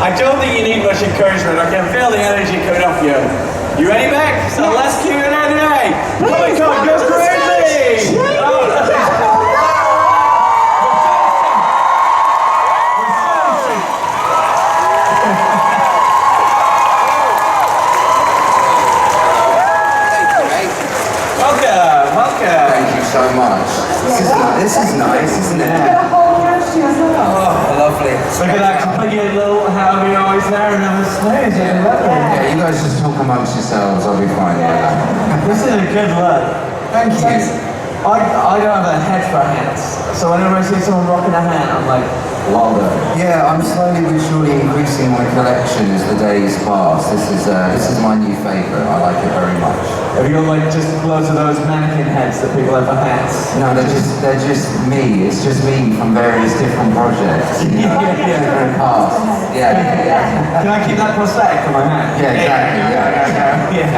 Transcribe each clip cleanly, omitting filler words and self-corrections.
I don't think you need much encouragement. I can feel the energy coming off you. You ready, Beck? So let's Q&A today. Comic Con, go crazy! Welcome. Thank you so much. This is nice, isn't it? Oh, lovely. Look at that, put your little however you always there and have a snooze. Yeah, you guys just talk amongst yourselves, I'll be fine with that. This is a good look. Thank you. I don't have a head for hats, so whenever I see someone rocking a hat, I'm like, well done. Yeah, I'm slowly but surely increasing my collection as the days pass. This is my new favourite. I like it very much. Have you got like just loads of those mannequin heads that people have for hats? No, they're just me. It's just me from various different projects. You know? Different casts. Yeah. Can I keep that prosthetic for my hat? Yeah, exactly. Yeah.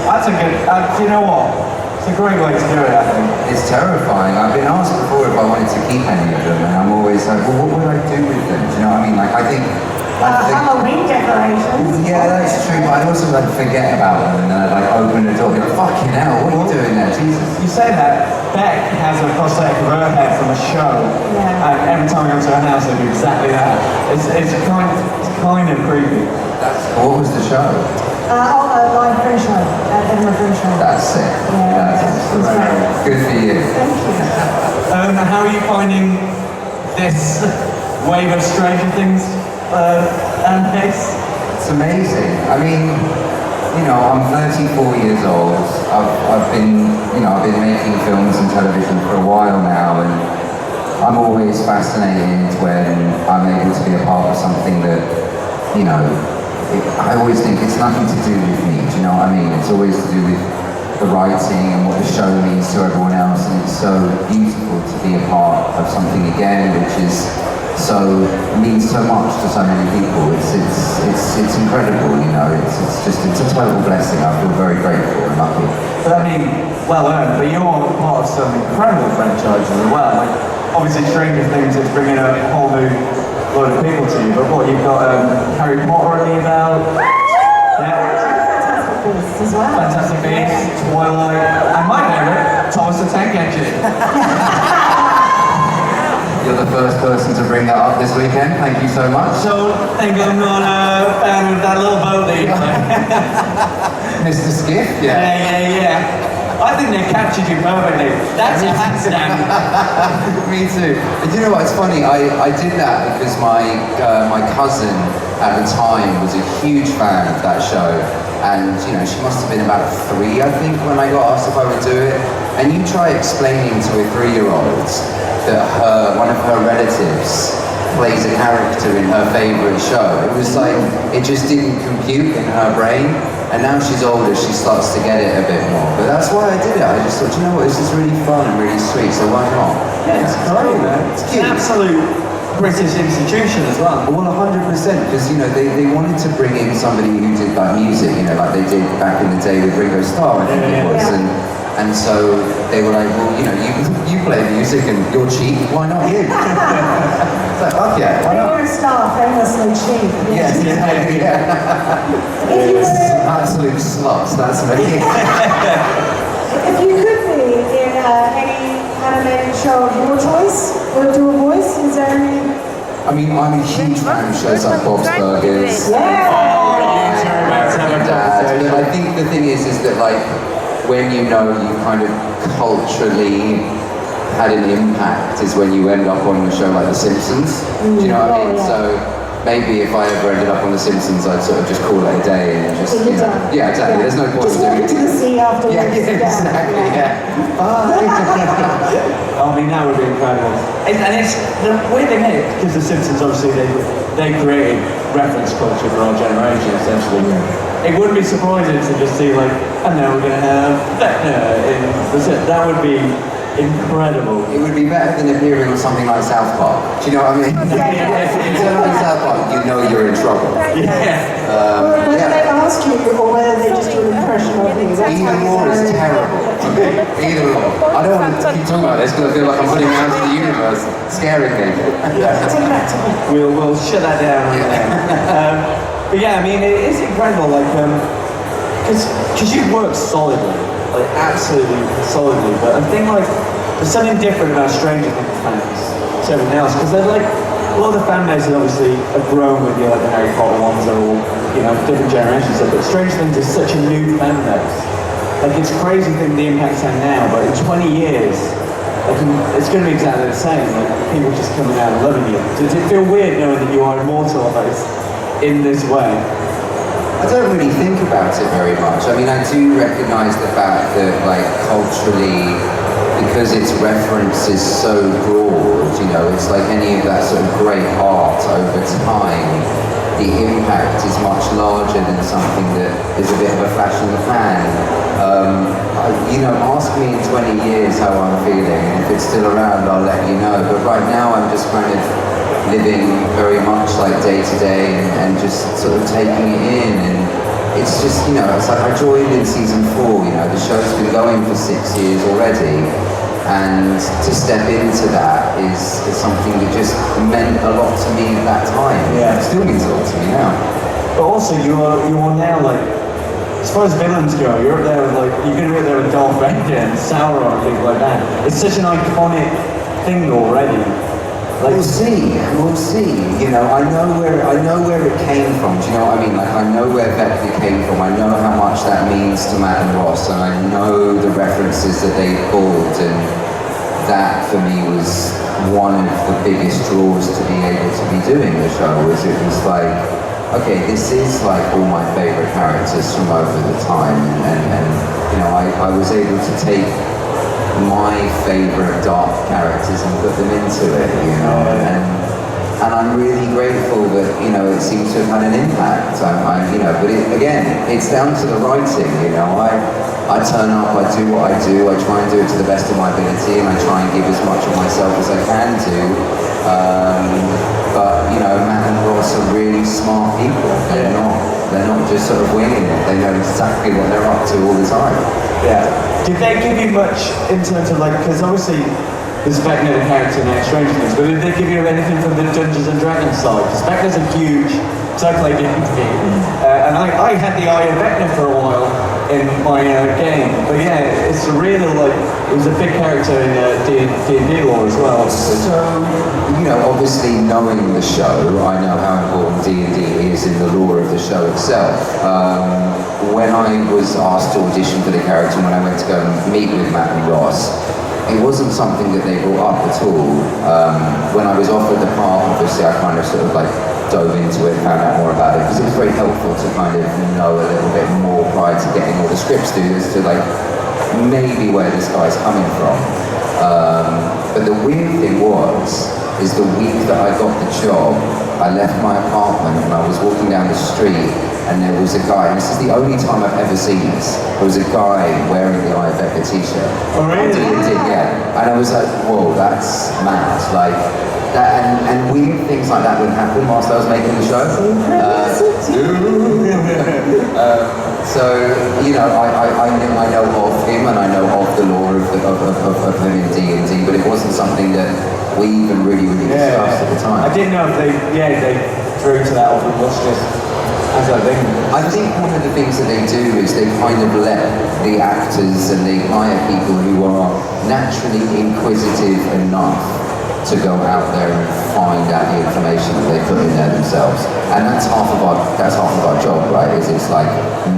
That's a good. Do you know what? It's a great way to do it, I think. It's terrifying. I've been asked before if I wanted to keep any of them, and I'm always like, well, what would I do with them? Do you know what I mean? Like, I think Halloween decorations. yeah, that's true, but I'd also like forget about them, and then I'd like open the door and be like, fucking hell, what are you doing there, Jesus? You say that, Beck has a prosthetic of her head from a show, and every time I go to her house, I do exactly that. It's kind of creepy. What was the show? Live Fringe Show, Edinburgh Fringe Show. That's sick. That's good for you. Thank you. How are you finding this wave of Stranger Things pace? It's amazing. I mean, you know, I'm 34 years old. I've been making films and television for a while now, and I'm always fascinated when I'm able to be a part of something that, you know, I always think it's nothing to do with me, do you know what I mean? It's always to do with the writing and what the show means to everyone else, and it's so beautiful to be a part of something again which means so much to so many people. It's incredible, you know, it's a total blessing. I feel very grateful and lucky. But I mean, well earned, but you're part of some incredible franchises as well. Like, obviously Stranger Things is bringing a whole new load of people to you, but what, you've got Harry Potter under your belt, Fantastic Beasts as well. Fantastic Beasts, Twilight, and my favourite, Thomas the Tank Engine. You're the first person to bring that up this weekend, thank you so much. So, think I'm not a fan of that little boat that you play. Mr. Skiff? Yeah. I think they captured you perfectly. That's a hat stand. Me too. And you know what, it's funny, I did that because my cousin at the time was a huge fan of that show, and you know, she must have been about 3, I think, when I got asked if I would do it. And you try explaining to a 3-year-old that one of her relatives plays a character in her favourite show. It was like, it just didn't compute in her brain. And now she's older, she starts to get it a bit more. But that's why I did it. I just thought, you know what, this is really fun and really sweet, so why not? Yeah, it's great, man. It's an absolute British institution as well. Well, 100%, because, you know, they wanted to bring in somebody who did like music, you know, like they did back in the day with Ringo Starr, I think it was. And so they were like, well, you know, you play music and you're cheap, why not you? It's like, okay, why not? Ringo Starr, famously cheap. Yes, yeah. Absolute sluts, that's me. If you could be in any animated show of your choice, or do a voice, is there any? I mean, I'm a huge fan of shows like Bob's Burgers. But I think the thing is that like, when you know you kind of culturally had an impact is when you end up on a show like The Simpsons. Do you know what I mean? So maybe if I ever ended up on The Simpsons, I'd sort of just call it a day and just, you know. Yeah, exactly. There's no point just in doing walk into the sea afterwards. Yeah, exactly. Bye. I mean, that would be incredible. And it's the weird thing is, because The Simpsons obviously they created reference culture for our generation essentially. It wouldn't be surprising to just see like, and now we're going to have Vecna in the set. That would be incredible. It would be better than appearing on something like South Park. Do you know what I mean? If you're on South Park, you know you're in trouble. Whether they ask you or whether they just do an impression of things. Either or is terrible. Either or. I don't want to keep talking about this because I feel like I'm putting it out into the universe, scaring me. Take that to me. We'll shut that down right now. But yeah, I mean, it is incredible, like, because you've worked solidly, like, absolutely solidly, but I think, like, there's something different about Stranger Things fans to everything else, because they're, like, a lot of the fan bases obviously have grown with you, like the Harry Potter ones, they're all, you know, different generations, but Stranger Things is such a new fan base. Like, it's crazy to think the impact's had now, but in 20 years, like, it's going to be exactly the same, like, people just coming out and loving you. Does it feel weird knowing that you are immortalised in this way? I don't really think about it very much. I mean, I do recognise the fact that, like, culturally, because its reference is so broad, you know, it's like any of that sort of great art over time, the impact is much larger than something that is a bit of a flash in the pan. You know, ask me in 20 years how I'm feeling, and if it's still around, I'll let you know. But right now, I'm just kind of living very much like day to day and just sort of taking it in. And it's just, you know, it's like I joined in season 4, you know, the show's been going for 6 years already. And to step into that is something that just meant a lot to me at that time. Yeah. It still means a lot to me now. But also, you are now, like, as far as villains go, you're up there with, like, you're going to be up there with Darth Vader and Sauron and things like that. It's such an iconic thing already. Like, we'll see. You know, I know where it came from. Do you know what I mean? Like, I know where Vector came from. I know how much that means to Matt and Ross, and I know the references that they pulled, and that for me was one of the biggest draws to be able to be doing the show. Was it was like, okay, this is like all my favourite characters from over the time, and you know, I was able to take my favourite dark characters and put them into it, you know, and I'm really grateful that, you know, it seems to have had an impact. You know, but again, it's down to the writing, you know. I turn up, I do what I do, I try and do it to the best of my ability, and I try and give as much of myself as I can do. But you know, Matt and Ross are really smart people. They're not just sort of winging it. They know exactly what they're up to all the time. yeah. Did they give you much in terms of, like, because obviously there's Vecna the character in Stranger Things, but did they give you anything from the Dungeons and Dragons side? Because Vecna's a huge, because I played D&D, and I had the Eye of Vecna for a while in my game. But yeah, it's a real, like, it was a big character in D&D lore as well. So, you know, obviously knowing the show, I know how important D&D is in the lore of the show itself. When I was asked to audition for the character, when I went to go and meet with Matt and Ross, it wasn't something that they brought up at all. When I was offered the part, obviously I kind of sort of like dove into it, found out more about it, because it was very helpful to kind of know a little bit more prior to getting all the scripts through as to like maybe where this guy's coming from. But the weird thing is the week that I got the job, I left my apartment and I was walking down the street, and there was a guy, and this is the only time I've ever seen this, there was a guy wearing the Eye of Vecna t-shirt. Oh really? Yeah. And I was like, whoa, that's mad. Like, that, and weird things like that would happen whilst I was making the show. So, you know, I know of him, and I know of the lore of him in D&D, but it wasn't something that we even really discussed at the time. I didn't know if they drew to that, or if it was just as a thing. I think one of the things that they do is they kind of let the actors, and they hire people who are naturally inquisitive enough to go out there and find out the information that they put in there themselves. And that's half of our job, right? It's like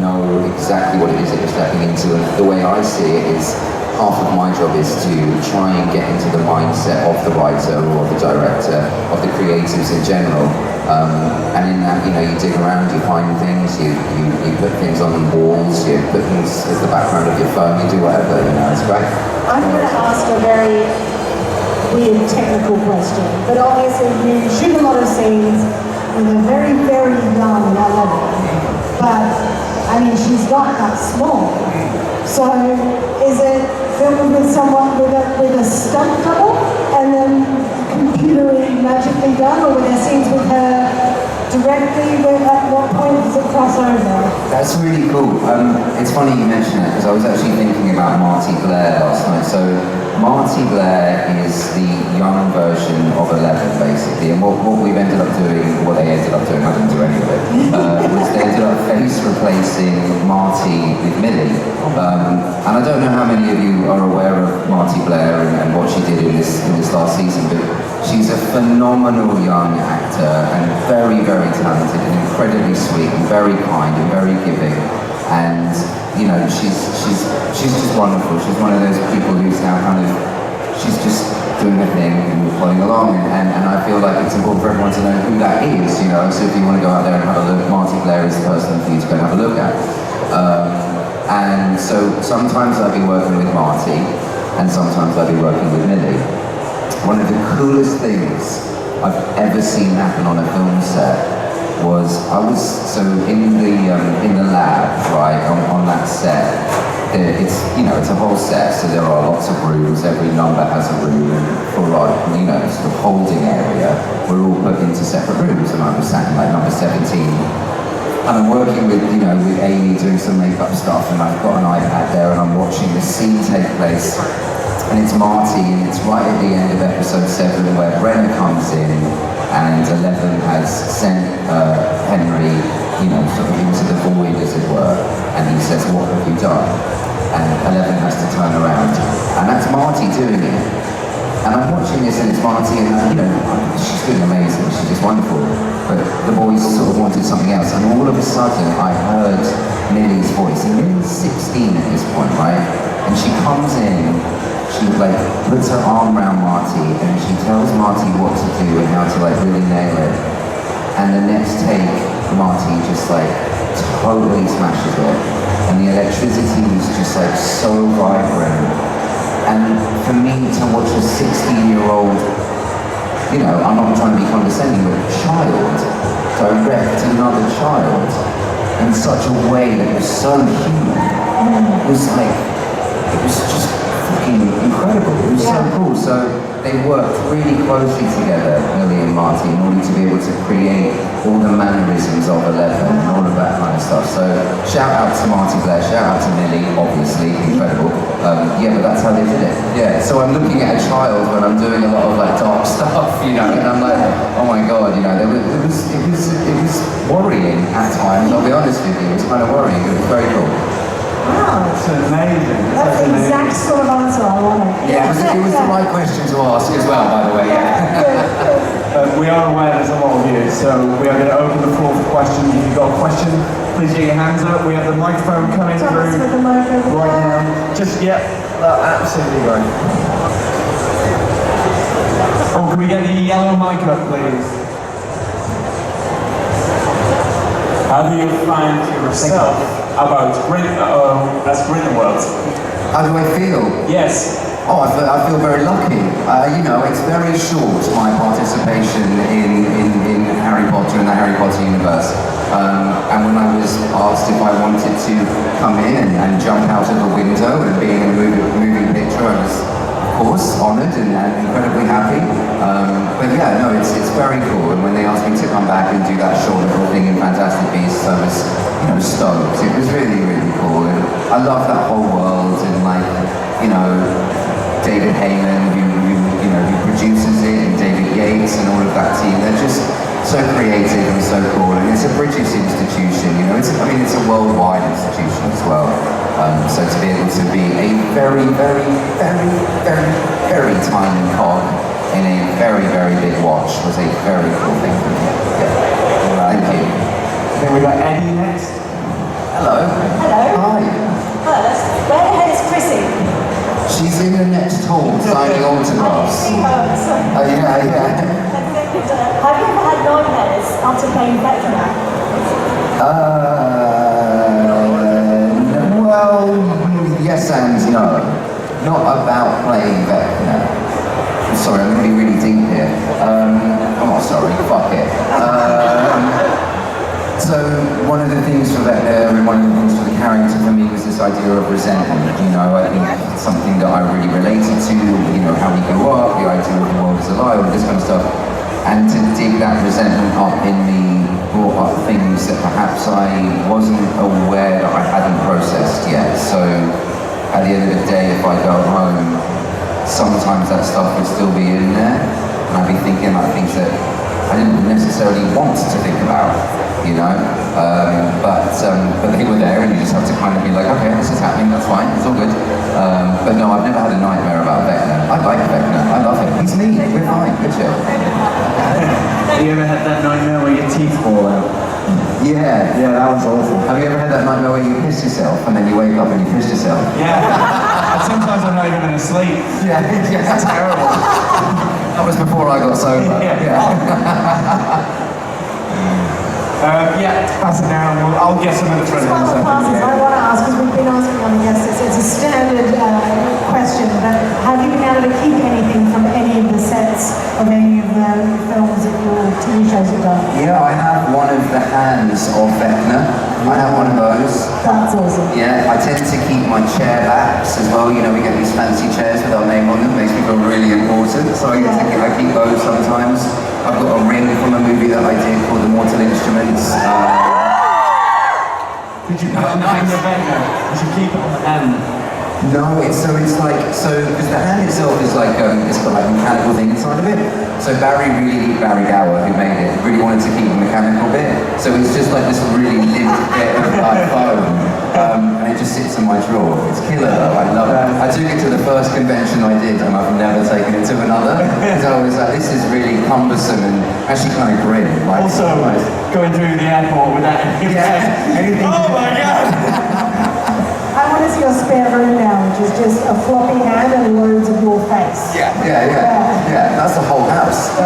know exactly what it is that you're stepping into. And the way I see it is, half of my job is to try and get into the mindset of the writer or the director, of the creatives in general. And in that, you know, you dig around, you find things, you put things on the walls, you put things as the background of your phone, you do whatever, you know, it's great. I'm going to ask a very weird technical question, but obviously you shoot a lot of scenes with a very, very young Eleven. But, I mean, she's not that small. So, is it filmed with someone with a stunt double, and then computerly magically done, or were there scenes with her directly? At what point does it cross over? That's really cool. It's funny you mention it, because I was actually thinking about Marty Blair last night. So Marty Blair is the young version of 11, basically, and what we've ended up doing, what they ended up doing, I didn't do any of it, replacing Marty with Millie. And I don't know how many of you are aware of Marty Blair and what she did in this last season, but she's a phenomenal young actor and very, very talented and incredibly sweet and very kind and very giving. And you know, she's just wonderful. She's one of those people who's now kind of, she's just doing her thing and plodding along, and I feel like it's important for everyone to know who that is, you know. So if you want to go out there and have a look, Marty Blair is the person for you to go and have a look at. And so sometimes I'll be working with Marty, and sometimes I'll be working with Millie. One of the coolest things I've ever seen happen on a film set was, so in the lab, right, on that set, it's, you know, it's a whole set, so there are lots of rooms, every number has a room, and for like, you know, sort of holding area, we're all put into separate rooms, and I'm sat in like number 17, and I'm working with, you know, with Amy doing some makeup stuff, and I've got an iPad there, and I'm watching the scene take place, and it's Marty, and it's right at the end of episode 7 where Brenna comes in, and 11 has sent Henry, you know, sort of into the void, as it were, and he says, "What have you done?" And 11 has to turn around, and that's Marty doing it. And I'm watching this, and it's Marty, and you know, she's doing amazing, she's just wonderful. But the boys sort of wanted something else, and all of a sudden I heard Millie's voice, and Millie's 16 at this point, right? And she comes in, she like puts her arm around Marty, and she tells Marty what to do and how to like really nail it. And the next take, Marty just like totally smashes it, and the electricity was just like so vibrant. And for me to watch a 16-year-old, you know, I'm not trying to be condescending, but child direct another child in such a way that was so human, it was just fucking incredible. It was so cool. So they worked really closely together, Millie and Marty, in order to be able to create all the mannerisms of 11 and all of that kind of stuff. So shout out to Marty Blair, shout out to Millie, obviously, incredible. Yeah, but that's how they did it. Yeah, so I'm looking at a child when I'm doing a lot of like dark stuff, you know, and I'm like, oh my god, you know, it was worrying at times, I'll be honest with you, it was kind of worrying, but it was very cool. Wow. It's amazing. That's the exact sort of answer I wanted. Yeah, it was the right question to ask as well, by the way, yeah. We are aware there's a lot of you, so we are going to open the floor for questions. If you've got a question, please get your hands up. We have the microphone coming through right now. Just, absolutely right. Oh, can we get the yellow mic up, please? How do you find yourself about written world? How do I feel? Yes. Oh, I feel very lucky. You know, it's very short, my participation in Harry Potter and the Harry Potter universe. And when I was asked if I wanted to come in and jump out of a window and be in a moving picture, I was, of course, honoured and incredibly happy. But yeah, no, it's very cool. And when they asked me to come back and do that short little thing in Fantastic Beasts, I was, you know, stoked. It was really, really cool. And I love that whole world and like, you know, David Heyman, who produces it, and David Yates and all of that team. They're just so creative and so cool. And it's a British institution, you know. It's a worldwide institution as well. So to be able to be a very, very, very, very, very tiny cog in a very, very big watch was a very cool thing for me. Yeah. Thank you. Then we got Eddie next. Hello. Hello. Hi. First, where the hell is Chrissy? She's in the next hall signing autographs. Have you Yeah. ever had 9 hairs after playing Vector? Well, yes and no. Not about playing Vector. Sorry, I'm going to be really deep here. I'm not sorry, fuck it. So one of the things for Vector and one of the things for the character for me was this idea of resentment. You know, I think it's something that I really related to, you know, how we grew up, the idea of the world is a lie, all this kind of stuff. And to dig that resentment up in me brought up things that perhaps I wasn't aware that I hadn't processed yet. So at the end of the day, if I go home, sometimes that stuff would still be in there, and I'd be thinking about things that I didn't necessarily want to think about, you know. But just have to kind of be like, okay, this is happening, that's fine, it's all good. But no, I've never had a nightmare about Vecna. I like Vecna, I love him. He's me, we're fine, good chill. Have you ever had that nightmare where your teeth fall out? Yeah. Yeah, that was awful. Have you ever had that nightmare where you piss yourself and then you wake up and you piss yourself? Yeah. And sometimes I'm not even asleep. Yeah, it's terrible. That was before I got sober. Yeah, pass it down. I'll get some of the Just friends. while it passes, I want to ask, because we've been asking on the guests, it's a standard question, but have you been able to keep anything from any of the sets of any of the films that your TV shows have done? Yeah, I have one of the hands of Vecna. I have one of those. That's awesome. Yeah, I tend to keep my chair backs as well. You know, we get these fancy chairs with our name on them. Makes me feel really important. So I keep those sometimes. I've got a ring from a movie that I did called The Mortal Instruments. Did you put it on the Vecna? Did you keep it on the hand? No, because the hand itself is like, it's got like a mechanical thing inside of it. So Barry Gower, who made it, really wanted to keep the mechanical bit. So it's just like this really limp bit of like foam. And it just sits in my drawer. It's killer though, I love it. I took it to the first convention I did and I've never taken it to another. Because I was like, this is really cumbersome and actually kind of grim. Like, Also, going through the airport with that. anything. Oh my god! I want to see your spare room now, which is just a floppy hand and loads of your face. Yeah, that's the whole house.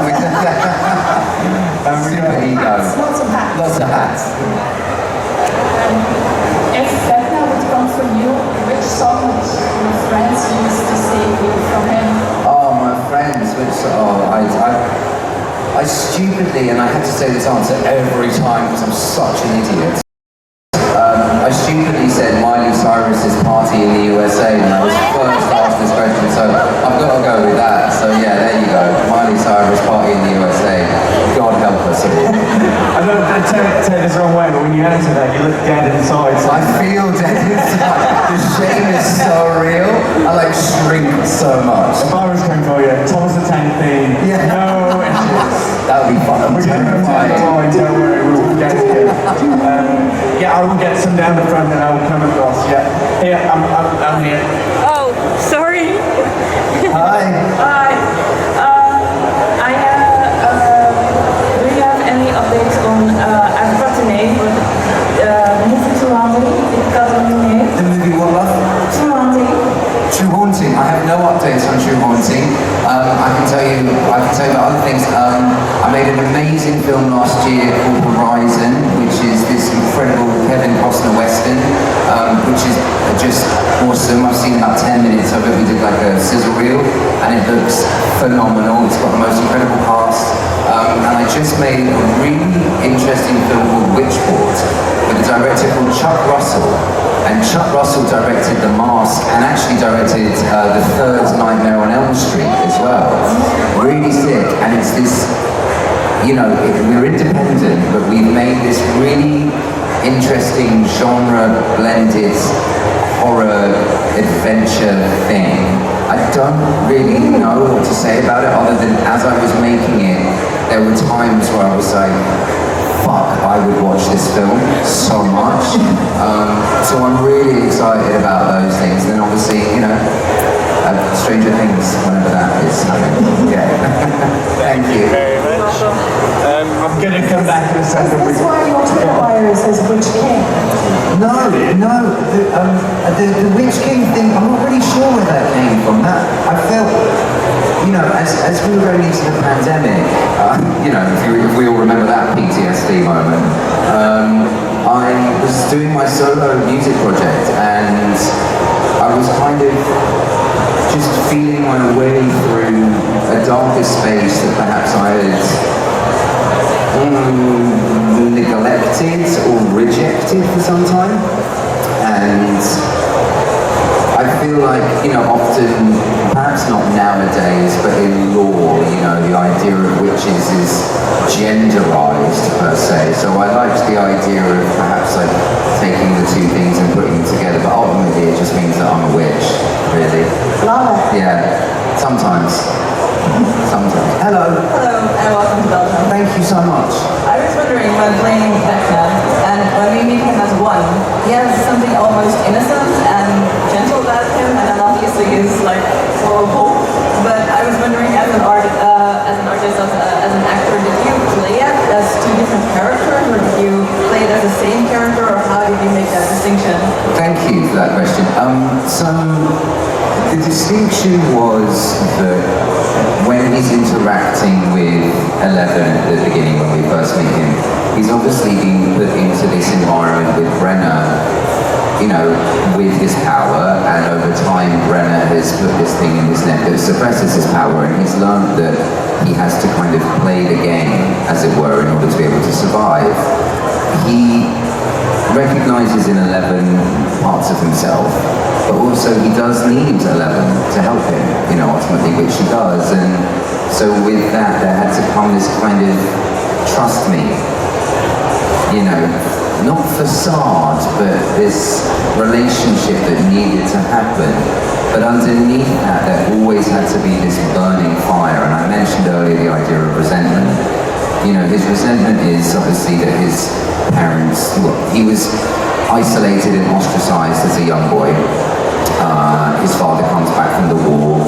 Super ego. Lots of hats. Lots of hats. If Vecna would come for you, which song would your friends use to save you from him? Oh, my friends, I stupidly, and I had to say this answer every time because I'm such an idiot. I stupidly said Miley Cyrus's Party in the USA when I was first asked this question, so I've got to go with that. So yeah, there you go. Miley Cyrus Party in the USA. God help us all. I don't take this the wrong way, but when you answer that, you look dead inside. So I feel dead inside. The shame is so real. I like shrink so much. if I was coming for you, Thomas the Tank theme, Yeah. no issues. That would be fun. I'm We're going to terrified. don't worry, we'll get to you. Yeah, I will get some down the front and I will come across. Yeah, here, I'm here. Oh, sorry. Hi. Hi. Do you have any updates on, I forgot the name, but movie to Hungary, it got a new name. The movie what, love? True Hunting. True Haunting. I have no updates on True Haunting. I can tell you about other things. I made an amazing film last year called Horizon, which is this incredible Kevin Costner Western, which is just awesome. I've seen about 10 minutes of it. We did like a sizzle reel, and it looks phenomenal. It's got the most incredible cast. And I just made a really interesting film called Witchport with a director called Chuck Russell. And Chuck Russell directed The Mask and actually directed the third Nightmare on Elm Street as well. Really sick. And it's this, you know, we're independent, but we've made this really interesting genre-blended horror adventure thing. I don't really know what to say about it other than as I was making it, there were times where I was like, fuck, I would watch this film so much. So I'm really excited about those things. And then obviously, you know, Stranger Things, whenever that is happening. Yeah. Thank you. Very much. I'm going to come back in a second. That's why your Twitter bio says Witch King. No. The Witch King thing, I'm not really sure where that came from. That I felt, you know, as we were going into the pandemic, you know, if we all remember that PTSD moment, I was doing my solo music project and I was kind of just feeling my way through a darker space that perhaps I had neglected or rejected for some time. And I feel like, you know, often, perhaps not nowadays, but in law, you know, the idea of witches is genderized per se. So I liked the idea of perhaps like taking the two things and putting them together, but ultimately it just means that I'm a witch, really. Love it. Yeah, sometimes. Sometimes. Hello. Hello, and welcome to Belgium. Thank you so much. I was wondering, when playing Vecna, and when we meet him as one, he has something he's obviously been put into this environment with Brenner, you know, with his power, and over time Brenner has put this thing in his neck that suppresses his power, and he's learned that he has to kind of play the game, as it were, in order to be able to survive. He recognizes in Eleven parts of himself, but also he does need Eleven to help him, you know, ultimately, which he does. And so with that, there had to come this kind of trust me, you know, not facade, but this relationship that needed to happen. But underneath that, there always had to be this burning fire. And I mentioned earlier the idea of resentment. You know, his resentment is obviously that his parents, well, he was isolated and ostracized as a young boy. His father comes back from the war,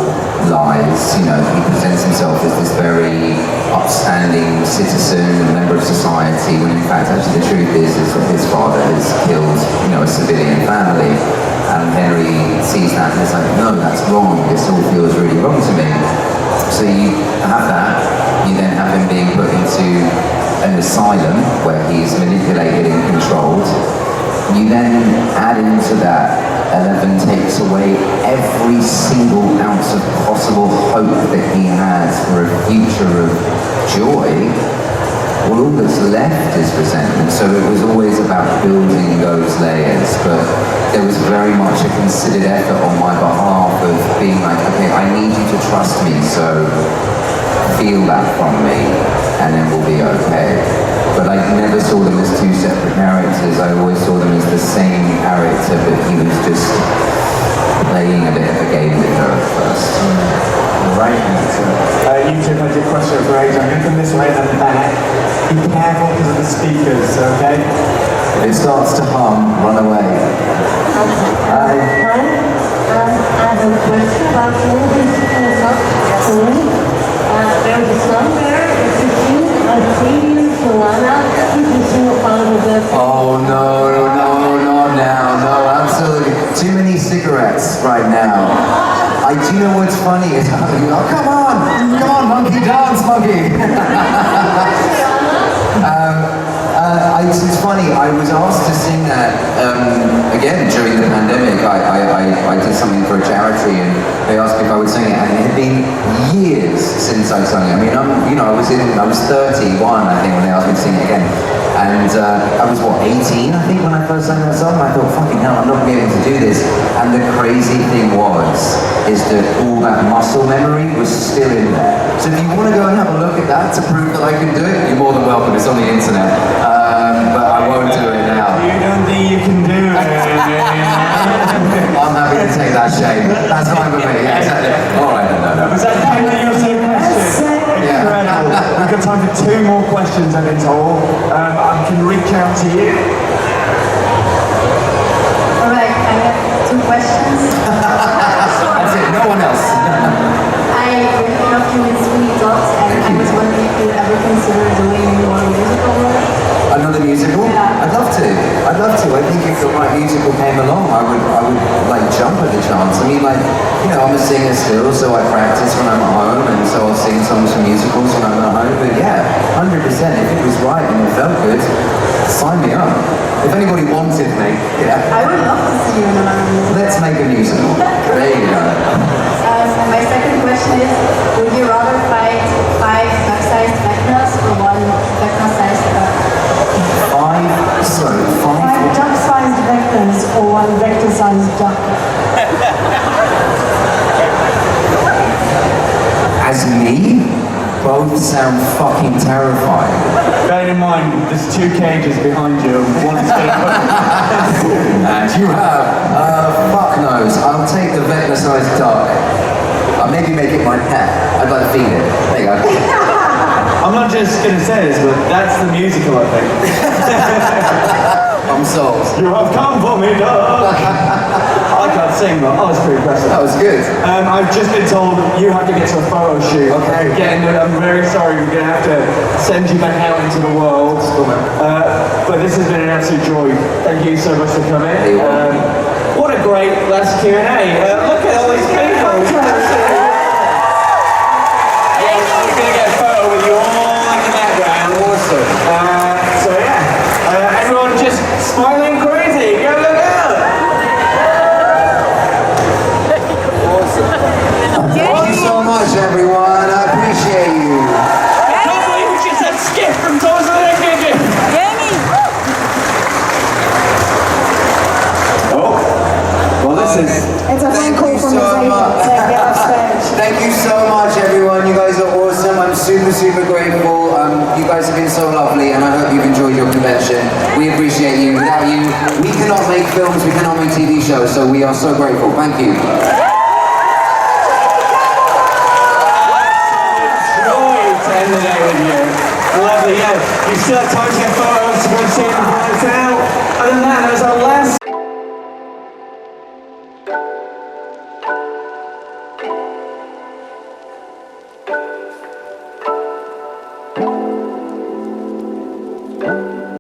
lies, you know, he presents himself as this very upstanding citizen and member of society, when in fact actually the truth is that his father has killed, you know, a civilian family. And Henry sees that and is like, no, that's wrong, this all feels really wrong to me. So you have that, you then have him being put into an asylum where he's manipulated and controlled. You then add into that, Eleven takes away every single ounce of possible hope that he has for a future of joy. Well, all that's left is resentment. So it was always about building those layers, but there was very much a considered effort on my behalf of being like, okay, I need you to trust me, so feel that from me, and then we'll be okay. But I never saw them as two separate characters. I always saw them as the same character, but he was just playing a bit of a game with her at first. Right, you two had your question for age. I'm going to come this way and then back. Be careful because of the speakers, okay? If it starts to hum, run away. Hi. I have a question about movies and film. There's a song there. If you sing a stadium Solana, you can sing a part of that. Oh no, not now, no, absolutely. Too many cigarettes right now. Do you know what's funny? Is, oh, come on, monkey, dance, monkey. It's funny, I was asked to sing that again during the pandemic. I did something for a charity and they asked me if I would sing it, and it had been years since I'd sung it. I mean, I was 31, I think, when they asked me to sing it again. And I was, 18, I think, when I first sang that song. I thought, fucking hell, I'm not going to be able to do this. And the crazy thing is that all that muscle memory was still in there. So if you want to go and have a look at that to prove that I can do it, you're more than welcome. It's on the internet. But I won't do it now. You don't think you can do it? I'm happy to take that shame. That's fine with me. Yeah, exactly. All right, no. Was that your same question? Yeah. Incredible. We've got time for 2 more questions, I've been told. I can reach out to you. Alright, I have 2 questions. That's it, no one else. I really love you in Sweet Dots, and I was wondering if you ever consider doing more musical work. Another musical? Yeah. I'd love to. I think if the right musical came along, I would like jump at the chance. I mean, like, you know, I'm a singer still, so I practice when I'm at home, and so I'll sing songs from musicals when I'm at home. But yeah, 100%. If it was right and it felt good, sign me up. If anybody wanted me, yeah. I would love to see you in another musical. Let's make a musical. There you go. And my second question is, would you rather fight 5 duck-sized vecnas or 1 vecna-sized duck? 5 duck-sized vectors or 1 vector-sized duck? As me? Both sound fucking terrifying. Bear in mind, there's 2 cages behind you and one's going to And you have, fuck knows. I'll take the vecna-sized duck. I'll maybe make it my pet. I'd like to feed it. There you go. I'm not just going to say this, but that's the musical, I think. I'm sold. You have come for me, dog. I can't sing, but I was pretty impressive. That was good. I've just been told you have to get to a photo shoot. Okay. I'm very sorry, we're going to have to send you back out into the world. But this has been an absolute joy. Thank you so much for coming. What a great last Q&A. Look at all these people. We're going to get a photo with you all in the background. Awesome. So yeah. It's a phone call from the table. Take it off stage. Thank you so much, everyone. You guys are awesome. I'm super grateful. You guys have been so lovely, and I hope you've enjoyed your convention. We appreciate you. Without you, we cannot make films, we cannot make TV shows, so we are so grateful. Thank you. Joy to end the day with you. Lovely, yeah. You still have time to get